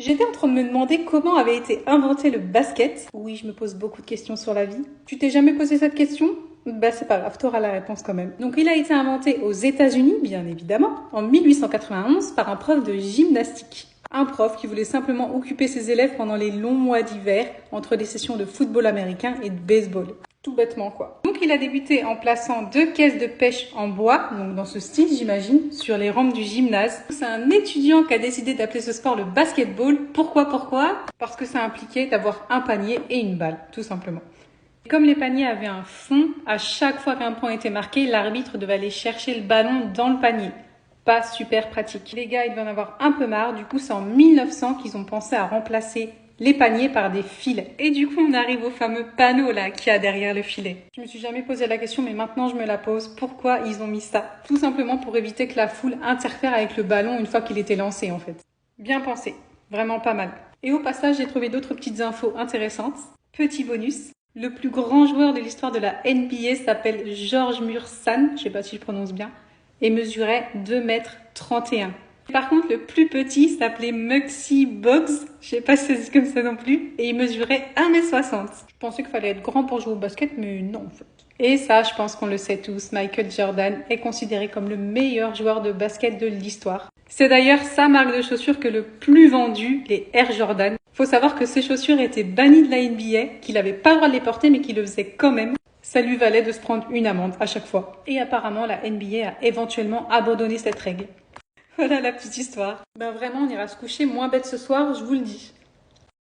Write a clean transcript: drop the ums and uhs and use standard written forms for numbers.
J'étais en train de me demander comment avait été inventé le basket. Oui, je me pose beaucoup de questions sur la vie. Tu t'es jamais posé cette question? Bah c'est pas grave, t'auras la réponse quand même. Donc il a été inventé aux États-Unis, bien évidemment, en 1891 par un prof de gymnastique. Un prof qui voulait simplement occuper ses élèves pendant les longs mois d'hiver entre les sessions de football américain et de baseball. Tout bêtement quoi. Donc il a débuté en plaçant 2 caisses de pêche en bois, donc dans ce style j'imagine, sur les rampes du gymnase. C'est un étudiant qui a décidé d'appeler ce sport le basketball. Pourquoi? Parce que ça impliquait d'avoir un panier et une balle, tout simplement. Comme les paniers avaient un fond, à chaque fois qu'un point était marqué, l'arbitre devait aller chercher le ballon dans le panier. Pas super pratique. Les gars, ils devaient en avoir un peu marre. Du coup, c'est en 1900 qu'ils ont pensé à remplacer les paniers par des filets. Et du coup, on arrive au fameux panneau là qu'il y a derrière le filet. Je me suis jamais posé la question, mais maintenant je me la pose. Pourquoi ils ont mis ça? Tout simplement pour éviter que la foule interfère avec le ballon une fois qu'il était lancé en fait. Bien pensé. Vraiment pas mal. Et au passage, j'ai trouvé d'autres petites infos intéressantes. Petit bonus. Le plus grand joueur de l'histoire de la NBA s'appelle George Muresan, je sais pas si je prononce bien, et mesurait 2,31 m. Par contre, le plus petit s'appelait Muggsy Bogues, je sais pas si ça se dit comme ça non plus, et il mesurait 1,60 m. Je pensais qu'il fallait être grand pour jouer au basket, mais non en fait. Et ça, je pense qu'on le sait tous, Michael Jordan est considéré comme le meilleur joueur de basket de l'histoire. C'est d'ailleurs sa marque de chaussures que le plus vendue, les Air Jordan. Faut savoir que ces chaussures étaient bannies de la NBA, qu'il n'avait pas le droit de les porter, mais qu'il le faisait quand même. Ça lui valait de se prendre une amende à chaque fois. Et apparemment, la NBA a éventuellement abandonné cette règle. Voilà la petite histoire. Ben vraiment, on ira se coucher moins bête ce soir, je vous le dis.